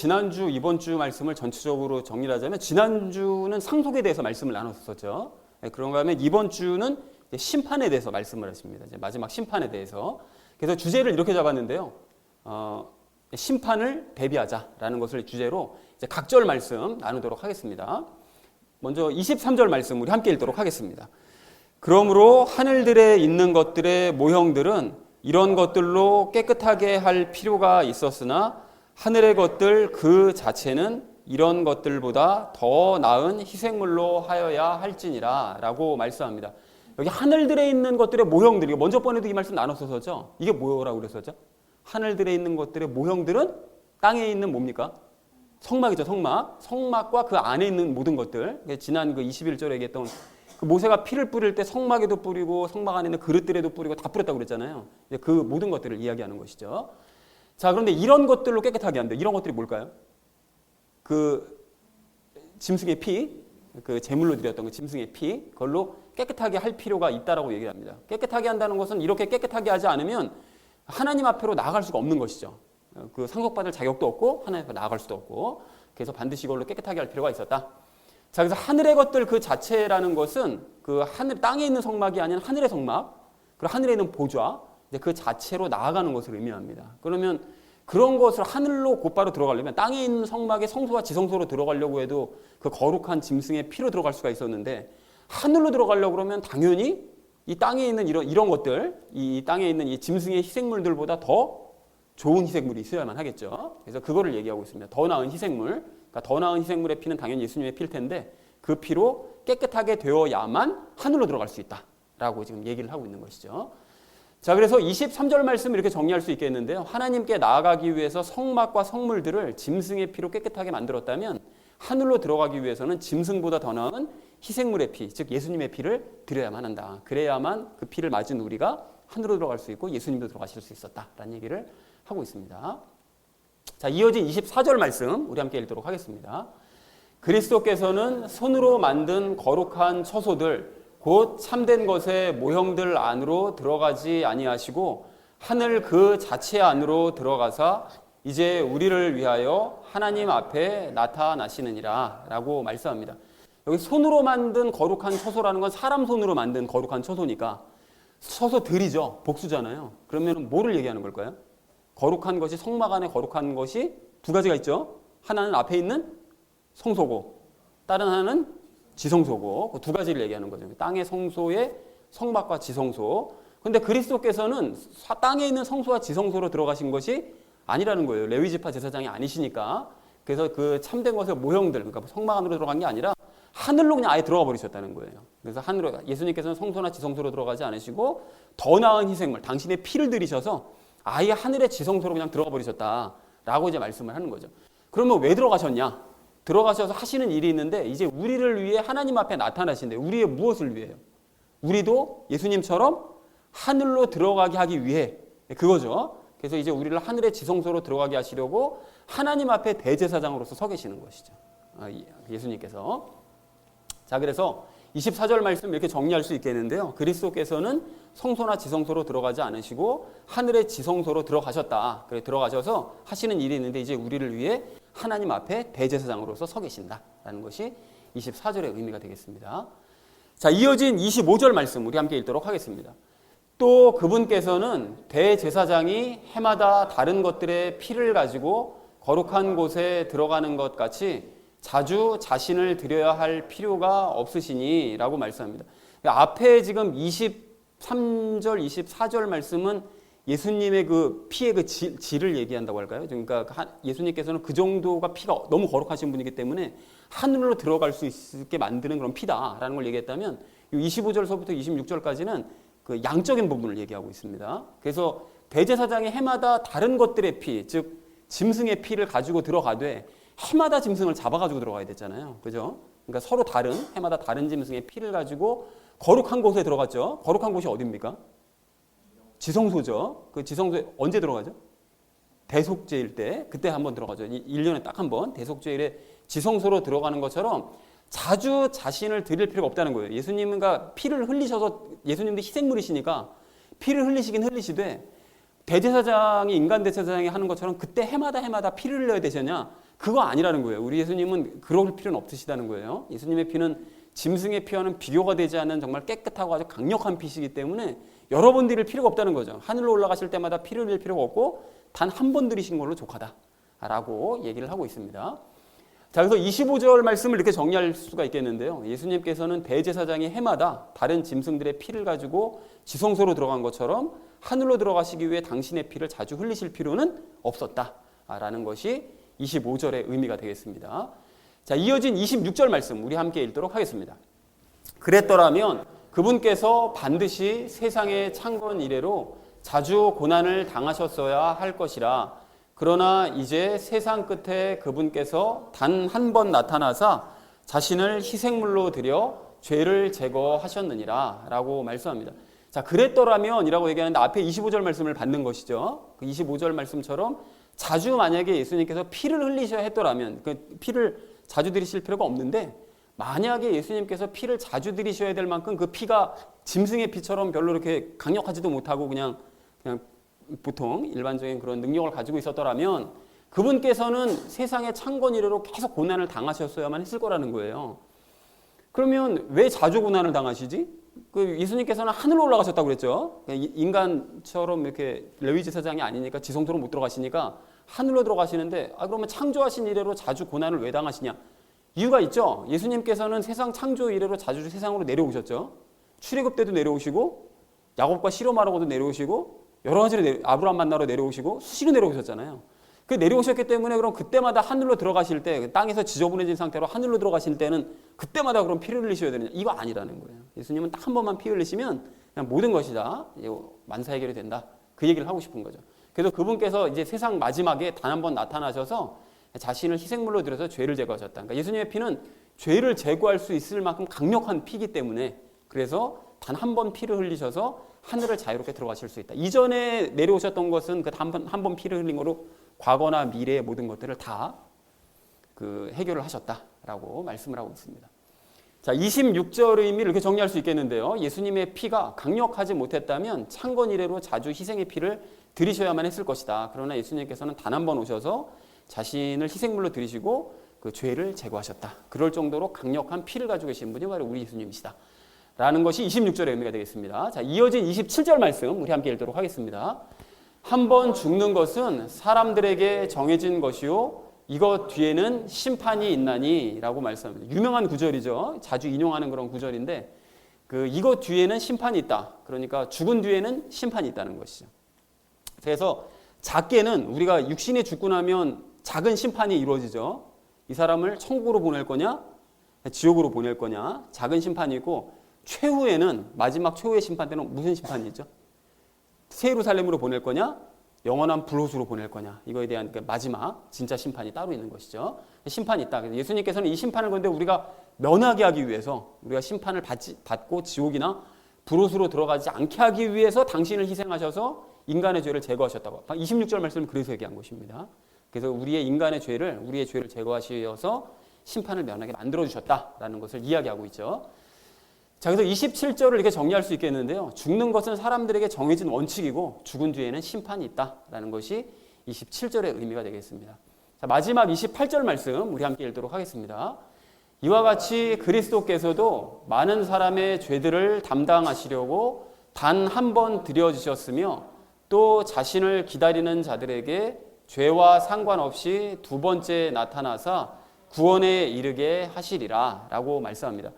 지난주, 이번 주 말씀을 전체적으로 정리를 하자면 지난주는 상속에 대해서 말씀을 나눴었죠. 그런가 하면 이번 주는 심판에 대해서 말씀을 하십니다. 이제 마지막 심판에 대해서. 그래서 주제를 이렇게 잡았는데요. 심판을 대비하자라는 것을 주제로 이제 각절 말씀 나누도록 하겠습니다. 먼저 23절 말씀 우리 함께 읽도록 하겠습니다. 그러므로 하늘들에 있는 것들의 모형들은 이런 것들로 깨끗하게 할 필요가 있었으나 하늘의 것들 그 자체는 이런 것들보다 더 나은 희생물로 하여야 할지니라 라고 말씀합니다. 여기 하늘들에 있는 것들의 모형들, 먼저 번에도 이 말씀 나눴었죠. 이게 뭐라고 그랬었죠? 하늘들에 있는 것들의 모형들은 땅에 있는 뭡니까? 성막이죠, 성막. 성막과 그 안에 있는 모든 것들. 지난 그 21절에 얘기했던 그 모세가 피를 뿌릴 때 성막에도 뿌리고 성막 안에 있는 그릇들에도 뿌리고 다 뿌렸다고 그랬잖아요. 그 모든 것들을 이야기하는 것이죠. 자, 그런데 이런 것들로 깨끗하게 한다. 이런 것들이 뭘까요? 그 짐승의 피, 그 제물로 드렸던 그 짐승의 피, 그걸로 깨끗하게 할 필요가 있다라고 얘기를 합니다. 깨끗하게 한다는 것은 이렇게 깨끗하게 하지 않으면 하나님 앞으로 나아갈 수가 없는 것이죠. 그 상속받을 자격도 없고 하나님 앞에 나아갈 수도 없고, 그래서 반드시 이걸로 깨끗하게 할 필요가 있었다. 자, 그래서 하늘의 것들 그 자체라는 것은 그 하늘, 땅에 있는 성막이 아닌 하늘의 성막, 그리고 하늘에 있는 보좌, 그 자체로 나아가는 것을 의미합니다. 그러면 그런 것을 하늘로 곧바로 들어가려면 땅에 있는 성막의 성소와 지성소로 들어가려고 해도 그 거룩한 짐승의 피로 들어갈 수가 있었는데, 하늘로 들어가려고 그러면 당연히 이 땅에 있는 이런 것들, 이 땅에 있는 이 짐승의 희생물들보다 더 좋은 희생물이 있어야만 하겠죠. 그래서 그거를 얘기하고 있습니다. 더 나은 희생물, 그러니까 더 나은 희생물의 피는 당연히 예수님의 피일 텐데 그 피로 깨끗하게 되어야만 하늘로 들어갈 수 있다라고 지금 얘기를 하고 있는 것이죠. 자, 그래서 23절 말씀을 이렇게 정리할 수 있겠는데요. 하나님께 나아가기 위해서 성막과 성물들을 짐승의 피로 깨끗하게 만들었다면 하늘로 들어가기 위해서는 짐승보다 더 나은 희생물의 피, 즉 예수님의 피를 드려야만 한다. 그래야만 그 피를 맞은 우리가 하늘로 들어갈 수 있고 예수님도 들어가실 수 있었다라는 얘기를 하고 있습니다. 자, 이어진 24절 말씀 우리 함께 읽도록 하겠습니다. 그리스도께서는 손으로 만든 거룩한 처소들 곧 참된 것의 모형들 안으로 들어가지 아니하시고 하늘 그 자체 안으로 들어가사 이제 우리를 위하여 하나님 앞에 나타나시느니라 라고 말씀합니다. 여기 손으로 만든 거룩한 처소라는 건 사람 손으로 만든 거룩한 처소니까 처소들이죠. 복수잖아요. 그러면 뭐를 얘기하는 걸까요? 거룩한 것이, 성막 안에 거룩한 것이 두 가지가 있죠. 하나는 앞에 있는 성소고 다른 하나는 지성소고, 그 두 가지를 얘기하는 거죠. 땅의 성소의 성막과 지성소. 그런데 그리스도께서는 땅에 있는 성소와 지성소로 들어가신 것이 아니라는 거예요. 레위지파 제사장이 아니시니까. 그래서 그 참된 것의 모형들, 그러니까 성막 안으로 들어간 게 아니라 하늘로 그냥 아예 들어가 버리셨다는 거예요. 그래서 하늘로, 예수님께서는 성소나 지성소로 들어가지 않으시고 더 나은 희생물, 당신의 피를 들이셔서 아예 하늘의 지성소로 그냥 들어가 버리셨다라고 이제 말씀을 하는 거죠. 그러면 왜 들어가셨냐? 들어가셔서 하시는 일이 있는데 이제 우리를 위해 하나님 앞에 나타나신대. 우리의 무엇을 위해요? 우리도 예수님처럼 하늘로 들어가게 하기 위해, 그거죠. 그래서 이제 우리를 하늘의 지성소로 들어가게 하시려고 하나님 앞에 대제사장으로서 서 계시는 것이죠. 예수님께서. 자, 그래서 24절 말씀 이렇게 정리할 수 있겠는데요. 그리스도께서는 성소나 지성소로 들어가지 않으시고 하늘의 지성소로 들어가셨다. 그래, 들어가셔서 하시는 일이 있는데 이제 우리를 위해 하나님 앞에 대제사장으로서 서 계신다라는 것이 24절의 의미가 되겠습니다. 자, 이어진 25절 말씀 우리 함께 읽도록 하겠습니다. 또 그분께서는 대제사장이 해마다 다른 것들의 피를 가지고 거룩한 곳에 들어가는 것 같이 자주 자신을 드려야 할 필요가 없으시니 라고 말씀합니다. 앞에 지금 23절, 24절 말씀은 예수님의 그 피의 그 질을 얘기한다고 할까요? 그러니까 예수님께서는 그 정도가 피가 너무 거룩하신 분이기 때문에 하늘로 들어갈 수 있게 만드는 그런 피다라는 걸 얘기했다면 25절서부터 26절까지는 그 양적인 부분을 얘기하고 있습니다. 그래서 대제사장이 해마다 다른 것들의 피, 즉 짐승의 피를 가지고 들어가되 해마다 짐승을 잡아가지고 들어가야 됐잖아요. 그죠? 그러니까 서로 다른, 해마다 다른 짐승의 피를 가지고 거룩한 곳에 들어갔죠. 거룩한 곳이 어디입니까? 지성소죠. 그 지성소에 언제 들어가죠? 대속죄일 때, 그때 한번 들어가죠. 1년에 딱 한 번 대속죄일에 지성소로 들어가는 것처럼 자주 자신을 드릴 필요가 없다는 거예요. 예수님과 피를 흘리셔서, 예수님도 희생물이시니까 피를 흘리시긴 흘리시되 대제사장이, 인간 대제사장이 하는 것처럼 그때 해마다 피를 흘려야 되셨냐? 그거 아니라는 거예요. 우리 예수님은 그럴 필요는 없으시다는 거예요. 예수님의 피는 짐승의 피와는 비교가 되지 않는 정말 깨끗하고 아주 강력한 피시기 때문에 여러 번 드릴 필요가 없다는 거죠. 하늘로 올라가실 때마다 피를 흘릴 필요가 없고 단 한 번 드리신 걸로 족하다라고 얘기를 하고 있습니다. 자, 그래서 25절 말씀을 이렇게 정리할 수가 있겠는데요. 예수님께서는 대제사장이 해마다 다른 짐승들의 피를 가지고 지성소로 들어간 것처럼 하늘로 들어가시기 위해 당신의 피를 자주 흘리실 필요는 없었다라는 것이 25절의 의미가 되겠습니다. 자, 이어진 26절 말씀 우리 함께 읽도록 하겠습니다. 그랬더라면 그분께서 반드시 세상의 창건 이래로 자주 고난을 당하셨어야 할 것이라. 그러나 이제 세상 끝에 그분께서 단 한 번 나타나사 자신을 희생물로 드려 죄를 제거하셨느니라 라고 말씀합니다. 자, 그랬더라면 이라고 얘기하는데 앞에 25절 말씀을 받는 것이죠. 그 25절 말씀처럼 자주 만약에 예수님께서 피를 흘리셔야 했더라면, 그 피를 자주 들이실 필요가 없는데 만약에 예수님께서 피를 자주 들이셔야 될 만큼 그 피가 짐승의 피처럼 별로 이렇게 강력하지도 못하고 그냥 보통 일반적인 그런 능력을 가지고 있었더라면 그분께서는 세상의 창건 이래로 계속 고난을 당하셨어야만 했을 거라는 거예요. 그러면 왜 자주 고난을 당하시지? 그 예수님께서는 하늘로 올라가셨다고 그랬죠. 인간처럼 이렇게 레위 제사장이 아니니까 지성소로 못 들어가시니까 하늘로 들어가시는데, 그러면 창조하신 이래로 자주 고난을 왜 당하시냐? 이유가 있죠. 예수님께서는 세상 창조 이래로 자주 세상으로 내려오셨죠. 출애굽 때도 내려오시고 야곱과 시로마르고도 내려오시고 여러 가지로 아브라함 만나러 내려오시고 수시로 내려오셨잖아요. 그 내려오셨기 때문에 그럼 그때마다 하늘로 들어가실 때, 땅에서 지저분해진 상태로 하늘로 들어가실 때는 그때마다 그럼 피를 흘리셔야 되느냐? 이거 아니라는 거예요. 예수님은 딱 한 번만 피 흘리시면 그냥 모든 것이 다 만사 해결이 된다. 그 얘기를 하고 싶은 거죠. 그래서 그분께서 이제 세상 마지막에 단 한 번 나타나셔서 자신을 희생물로 들여서 죄를 제거하셨다. 그러니까 예수님의 피는 죄를 제거할 수 있을 만큼 강력한 피기 때문에, 그래서 단 한 번 피를 흘리셔서 하늘을 자유롭게 들어가실 수 있다. 이전에 내려오셨던 것은 그 한 번 피를 흘린 거로 과거나 미래의 모든 것들을 다 그 해결을 하셨다라고 말씀을 하고 있습니다. 자, 26절의 의미를 이렇게 정리할 수 있겠는데요. 예수님의 피가 강력하지 못했다면 창건 이래로 자주 희생의 피를 드리셔야만 했을 것이다. 그러나 예수님께서는 단 한 번 오셔서 자신을 희생물로 드리시고 그 죄를 제거하셨다. 그럴 정도로 강력한 피를 가지고 계신 분이 바로 우리 예수님이시다. 라는 것이 26절의 의미가 되겠습니다. 자, 이어진 27절 말씀 우리 함께 읽도록 하겠습니다. 한 번 죽는 것은 사람들에게 정해진 것이요 이것 뒤에는 심판이 있나니 라고 말씀합니다. 유명한 구절이죠. 자주 인용하는 그런 구절인데, 그 이것 뒤에는 심판이 있다. 그러니까 죽은 뒤에는 심판이 있다는 것이죠. 그래서 작게는 우리가 육신이 죽고 나면 작은 심판이 이루어지죠. 이 사람을 천국으로 보낼 거냐 지옥으로 보낼 거냐, 작은 심판이 있고, 최후에는 마지막 최후의 심판 때는 무슨 심판이 있죠? 새 예루살렘으로 보낼 거냐 영원한 불호수로 보낼 거냐, 이거에 대한 그 마지막 진짜 심판이 따로 있는 것이죠. 심판이 있다. 그래서 예수님께서는 이 심판을 건데 우리가 면하게 하기 위해서, 우리가 심판을 받고 지옥이나 불호수로 들어가지 않게 하기 위해서 당신을 희생하셔서 인간의 죄를 제거하셨다고. 26절 말씀을 그래서 얘기한 것입니다. 그래서 우리의 죄를 제거하셔서 심판을 면하게 만들어주셨다라는 것을 이야기하고 있죠. 자, 그래서 27절을 이렇게 정리할 수 있겠는데요. 죽는 것은 사람들에게 정해진 원칙이고 죽은 뒤에는 심판이 있다라는 것이 27절의 의미가 되겠습니다. 자, 마지막 28절 말씀 우리 함께 읽도록 하겠습니다. 이와 같이 그리스도께서도 많은 사람의 죄들을 담당하시려고 단 한 번 드려지셨으며 또 자신을 기다리는 자들에게 죄와 상관없이 두 번째 나타나사 구원에 이르게 하시리라 라고 말씀합니다.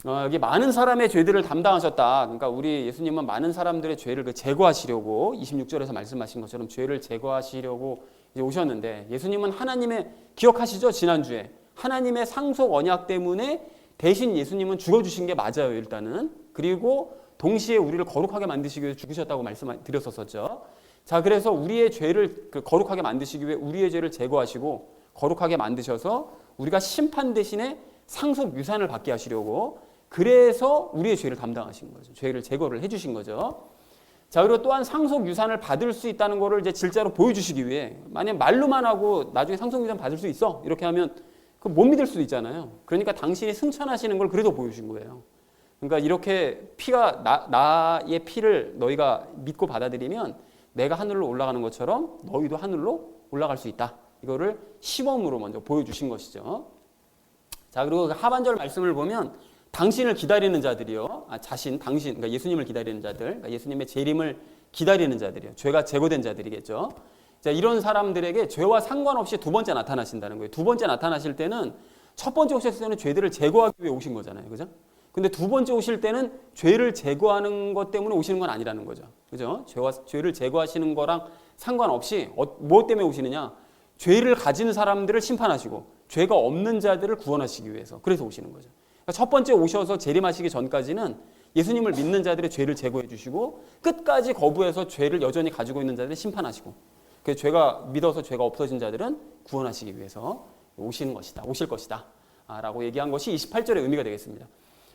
여기 많은 사람의 죄들을 담당하셨다. 그러니까 우리 예수님은 많은 사람들의 죄를 제거하시려고 26절에서 말씀하신 것처럼 죄를 제거하시려고 이제 오셨는데, 예수님은 하나님의, 기억하시죠? 지난주에 하나님의 상속 언약 때문에 대신 예수님은 죽어주신 게 맞아요, 일단은. 그리고 동시에 우리를 거룩하게 만드시기 위해 죽으셨다고 말씀드렸었죠. 자, 그래서 우리의 죄를 거룩하게 만드시기 위해 우리의 죄를 제거하시고 거룩하게 만드셔서 우리가 심판 대신에 상속 유산을 받게 하시려고, 그래서 우리의 죄를 담당하신 거죠. 죄를 제거를 해주신 거죠. 자, 그리고 또한 상속 유산을 받을 수 있다는 것을 이제 질자로 보여주시기 위해, 만약 말로만 하고 나중에 상속 유산 받을 수 있어 이렇게 하면 그 못 믿을 수도 있잖아요. 그러니까 당신이 승천하시는 걸 그래서 보여주신 거예요. 그러니까 이렇게 피가 나의 피를 너희가 믿고 받아들이면 내가 하늘로 올라가는 것처럼 너희도 하늘로 올라갈 수 있다. 이거를 시범으로 먼저 보여주신 것이죠. 자, 그리고 그 하반절 말씀을 보면 당신을 기다리는 자들이요. 당신, 그러니까 예수님을 기다리는 자들, 그러니까 예수님의 재림을 기다리는 자들이요. 죄가 제거된 자들이겠죠. 자, 이런 사람들에게 죄와 상관없이 두 번째 나타나신다는 거예요. 두 번째 나타나실 때는 첫 번째 오셨을 때는 죄들을 제거하기 위해 오신 거잖아요. 그죠? 근데 두 번째 오실 때는 죄를 제거하는 것 때문에 오시는 건 아니라는 거죠. 그죠? 죄를 제거하시는 거랑 상관없이 무엇 때문에 오시느냐? 죄를 가진 사람들을 심판하시고 죄가 없는 자들을 구원하시기 위해서 그래서 오시는 거죠. 그러니까 첫 번째 오셔서 재림하시기 전까지는 예수님을 믿는 자들의 죄를 제거해 주시고 끝까지 거부해서 죄를 여전히 가지고 있는 자들을 심판하시고 그래서 믿어서 죄가 없어진 자들은 구원하시기 위해서 오실 것이다 라고 얘기한 것이 28절의 의미가 되겠습니다.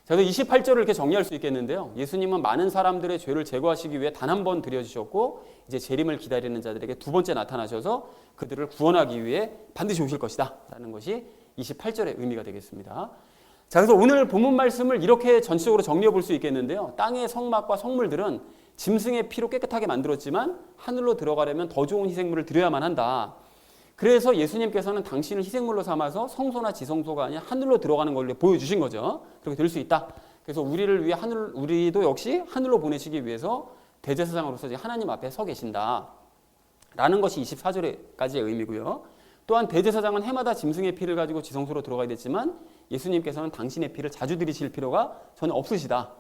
그래서 28절을 이렇게 정리할 수 있겠는데요. 예수님은 많은 사람들의 죄를 제거하시기 위해 단 한 번 드려주셨고 이제 재림을 기다리는 자들에게 두 번째 나타나셔서 그들을 구원하기 위해 반드시 오실 것이다 라는 것이 28절의 의미가 되겠습니다. 자, 그래서 오늘 본문 말씀을 이렇게 전체적으로 정리해 볼 수 있겠는데요. 땅의 성막과 성물들은 짐승의 피로 깨끗하게 만들었지만 하늘로 들어가려면 더 좋은 희생물을 드려야만 한다. 그래서 예수님께서는 당신을 희생물로 삼아서 성소나 지성소가 아니라 하늘로 들어가는 걸 보여주신 거죠. 그렇게 될 수 있다. 그래서 우리를 위해 우리도 역시 하늘로 보내시기 위해서 대제사장으로서 하나님 앞에 서 계신다. 라는 것이 24절까지의 의미고요. 또한 대제사장은 해마다 짐승의 피를 가지고 지성소로 들어가야 됐지만 예수님께서는 당신의 피를 자주 들이실 필요가 전혀 없으시다.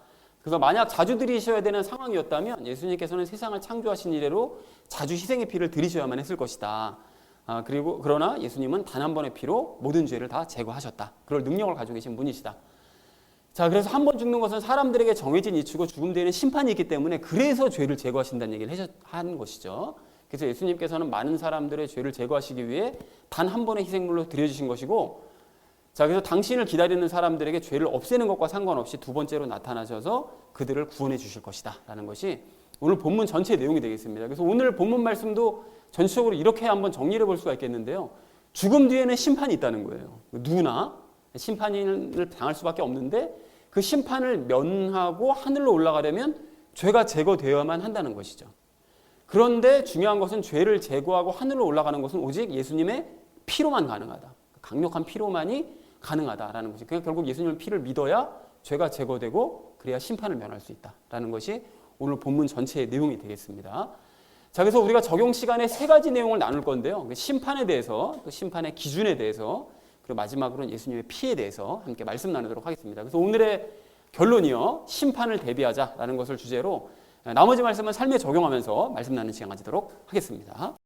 그래서 만약 자주 들이셔야 되는 상황이었다면 예수님께서는 세상을 창조하신 이래로 자주 희생의 피를 들이셔야만 했을 것이다. 그러나 예수님은 단 한 번의 피로 모든 죄를 다 제거하셨다. 그럴 능력을 가지고 계신 분이시다. 자, 그래서 한 번 죽는 것은 사람들에게 정해진 이치고 죽음 뒤에는 심판이 있기 때문에 그래서 죄를 제거하신다는 얘기를 한 것이죠. 그래서 예수님께서는 많은 사람들의 죄를 제거하시기 위해 단 한 번의 희생물로 드려주신 것이고, 자, 그래서 당신을 기다리는 사람들에게 죄를 없애는 것과 상관없이 두 번째로 나타나셔서 그들을 구원해 주실 것이다 라는 것이 오늘 본문 전체의 내용이 되겠습니다. 그래서 오늘 본문 말씀도 전체적으로 이렇게 한번 정리를 볼 수가 있겠는데요. 죽음 뒤에는 심판이 있다는 거예요. 누구나 심판을 당할 수밖에 없는데 그 심판을 면하고 하늘로 올라가려면 죄가 제거되어야만 한다는 것이죠. 그런데 중요한 것은 죄를 제거하고 하늘로 올라가는 것은 오직 예수님의 피로만 가능하다. 강력한 피로만이 가능하다라는 것이. 그러니까 결국 예수님의 피를 믿어야 죄가 제거되고 그래야 심판을 면할 수 있다라는 것이 오늘 본문 전체의 내용이 되겠습니다. 자, 그래서 우리가 적용 시간에 세 가지 내용을 나눌 건데요. 심판에 대해서, 또 심판의 기준에 대해서, 그리고 마지막으로는 예수님의 피에 대해서 함께 말씀 나누도록 하겠습니다. 그래서 오늘의 결론이요, 심판을 대비하자라는 것을 주제로 나머지 말씀은 삶에 적용하면서 말씀 나누는 시간 가지도록 하겠습니다.